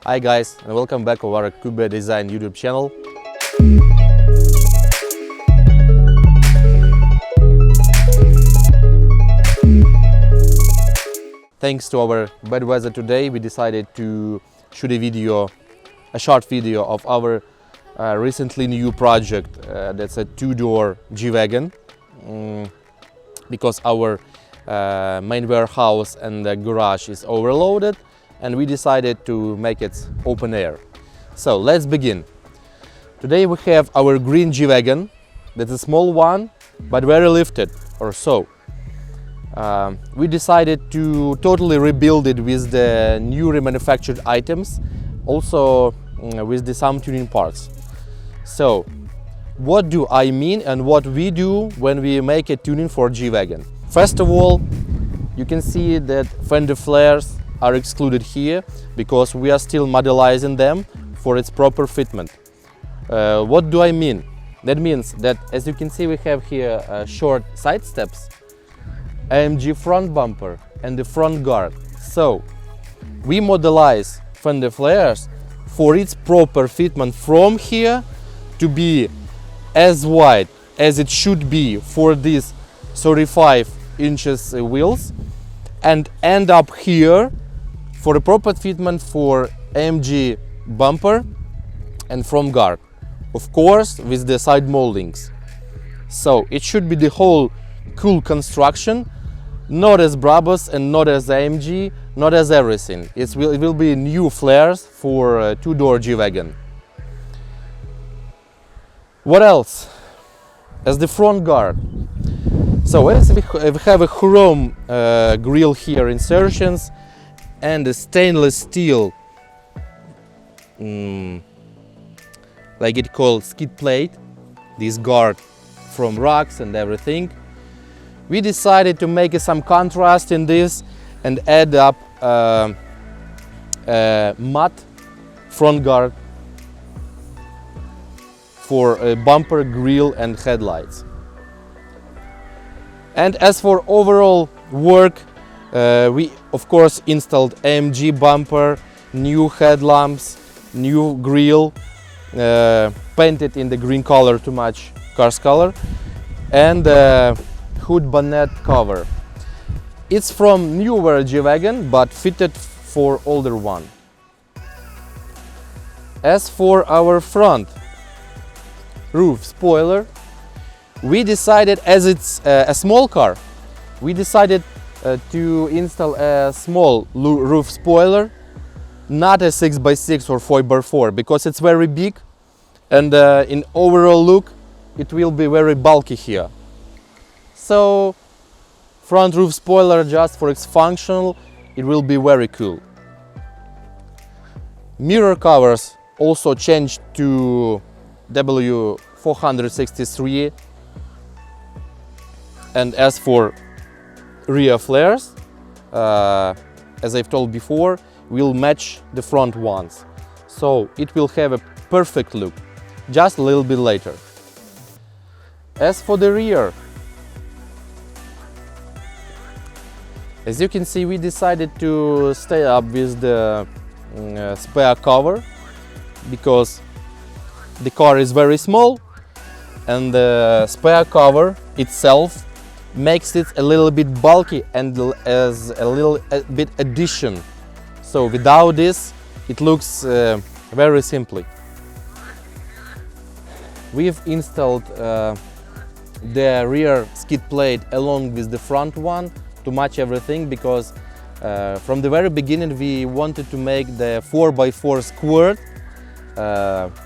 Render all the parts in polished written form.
Hi guys, and welcome back to our Cube Design YouTube channel. Thanks to our bad weather today, we decided to shoot a short video of our recently new project. That's a two-door G Wagon, because our main warehouse and the garage is overloaded, and we decided to make it open air. So let's begin. Today we have our green G Wagon. That's a small one, but very lifted or so. We decided to totally rebuild it with the new remanufactured items, also with some tuning parts. So what do I mean and what we do when we make a tuning for G Wagon? First of all, you can see that fender flares are excluded here because we are still modelizing them for its proper fitment. What do I mean? That means that, as you can see, we have here short side steps, AMG front bumper and the front guard. So we modelize fender flares for its proper fitment from here to be as wide as it should be for these 35 inches wheels, and end up here for the proper fitment for AMG bumper and front guard, of course with the side moldings. So it should be the whole cool construction, not as Brabus and not as AMG, not as everything. It will be new flares for two-door G Wagon. What else? As the front guard. So as we have a chrome grille here insertions and a stainless steel, like it called skid plate, this guard from rocks and everything. We decided to make some contrast in this and add up matte front guard for a bumper, grille and headlights. And as for overall work, we of course installed AMG bumper, new headlamps, new grille, painted in the green color to match car's color, and hood bonnet cover. It's from newer G Wagon but fitted for older one. As for our front roof spoiler, we decided, as it's a small car, we decided to install a small roof spoiler, not a 6x6 or 4x4, because it's very big, and in overall look it will be very bulky here. So front roof spoiler, just for its functional, it will be very cool. Mirror covers also changed to W463. And as for rear flares, as I've told before, will match the front ones. So it will have a perfect look, just a little bit later. As for the rear, as you can see, we decided to stay up with the spare cover because the car is very small and the spare cover itself makes it a little bit bulky and as a bit addition. So without this, it looks very simply. We've installed the rear skid plate along with the front one to match everything, because from the very beginning we wanted to make the 4x4 squared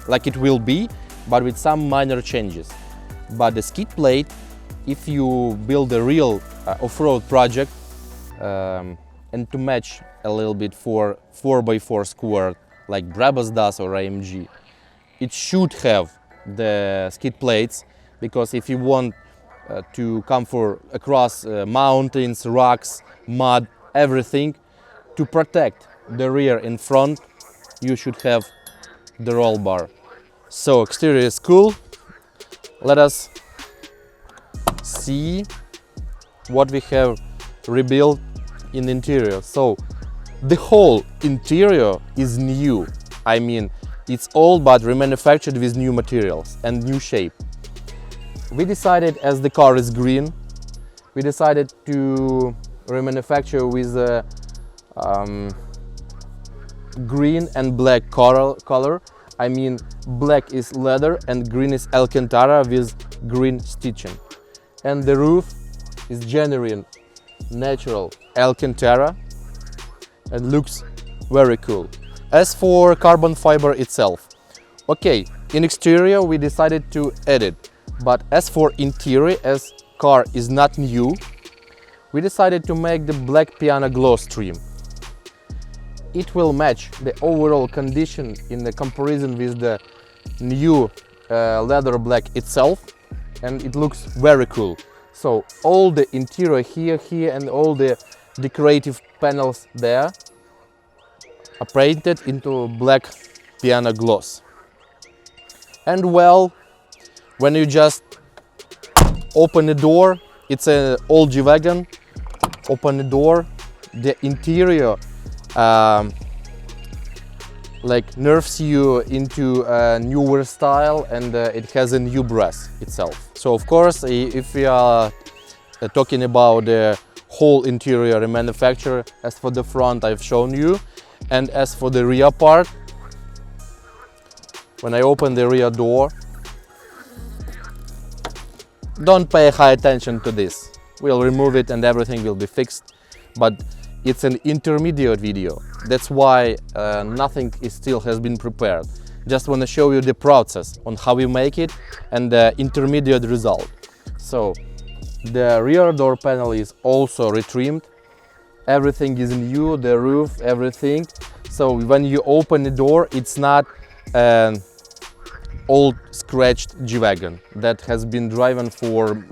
like it will be, but with some minor changes. But the skid plate, if you build a real off-road project and to match a little bit for 4x4 squared like Brabus does or AMG, it should have the skid plates, because if you want to come across mountains, rocks, mud, everything, to protect the rear in front, you should have the roll bar. So exterior is cool. Let us see what we have rebuilt in the interior. So The whole interior is new. I mean, it's old but remanufactured with new materials and new shape. We decided, as the car is green, we decided to remanufacture with a green and black color. I mean, black is leather and green is Alcantara with green stitching. And the roof is genuine, natural Alcantara and looks very cool. As for carbon fiber itself, okay, in exterior we decided to edit, but as for interior, as car is not new, we decided to make the black piano gloss trim. It will match the overall condition in the comparison with the new leather black itself, and it looks very cool. So all the interior here and all the decorative panels there are painted into black piano gloss. And well, when you just open the door, it's an old G Wagon, open the door, the interior like nerves you into a newer style, and it has a new brass itself. So of course, if we are talking about the whole interior manufacture, as for the front I've shown you, and as for the rear part, when I open the rear door, don't pay high attention to this. We'll remove it and everything will be fixed, but it's an intermediate video. That's why nothing still has been prepared. Just want to show you the process on how we make it and the intermediate result. So the rear door panel is also retrimmed. Everything is new, the roof, everything. So when you open the door, it's not an old scratched G Wagon that has been driven for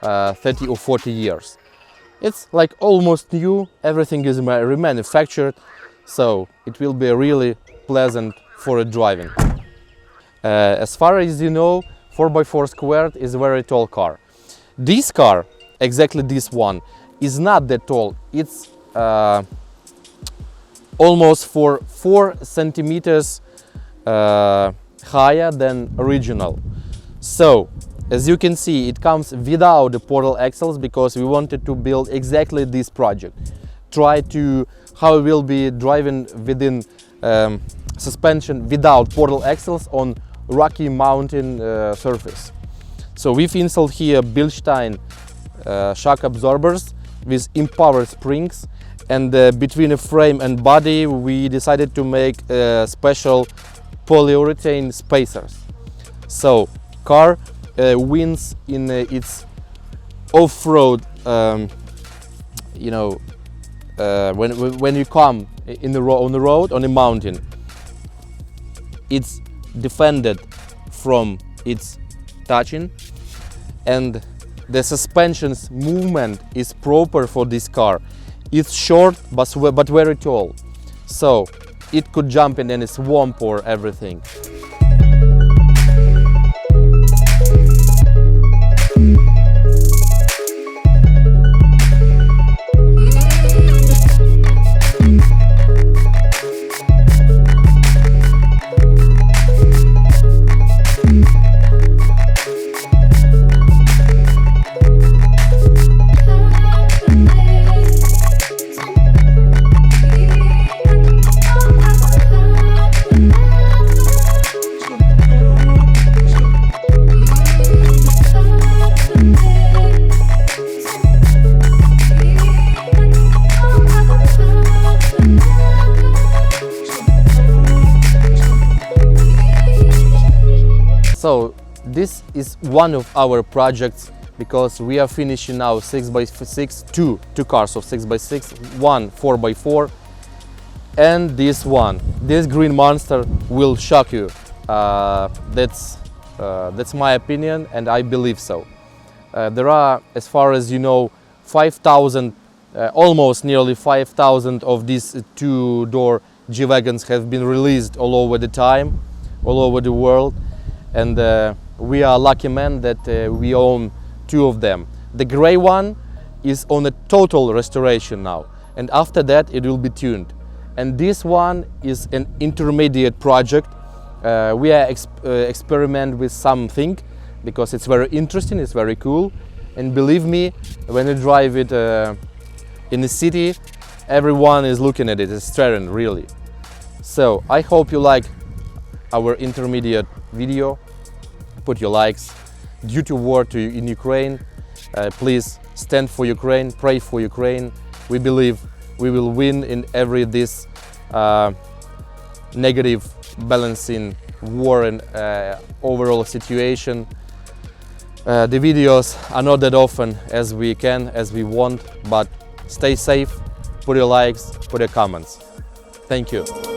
30 or 40 years. It's like almost new, everything is remanufactured, so it will be really pleasant for driving. As far as you know, 4x4 squared is a very tall car. This car, exactly this one, is not that tall. It's almost 4 centimeters higher than original. So as you can see, it comes without the portal axles because we wanted to build exactly this project. Try to how it will be driving within suspension without portal axles on rocky mountain surface. So we've installed here Bilstein shock absorbers with empowered springs, and between the frame and body we decided to make special polyurethane spacers. So car wins in its off-road, you know, when you come on the road, on a mountain, it's defended from its touching, and the suspension's movement is proper for this car. It's short but very tall, so it could jump in any swamp or everything. So this is one of our projects because we are finishing now 6x6, two cars of 6x6, one 4x4, and this one. This green monster will shock you. That's my opinion, and I believe so. There are, as far as you know, 5,000, almost nearly 5,000 of these two-door G Wagons have been released all over the time, all over the world. And we are lucky men that we own two of them. The gray one is on a total restoration now, and after that it will be tuned. And this one is an intermediate project. We are experiment with something because it's very interesting, it's very cool. And believe me, when you drive it in the city, everyone is looking at it, it's staring really. So I hope you like our intermediate video. Put your likes. Due to war in Ukraine, please stand for Ukraine, pray for Ukraine. We believe we will win in every this negative balancing war and overall situation. The videos are not that often as we can, as we want, but stay safe, put your likes, put your comments. Thank you.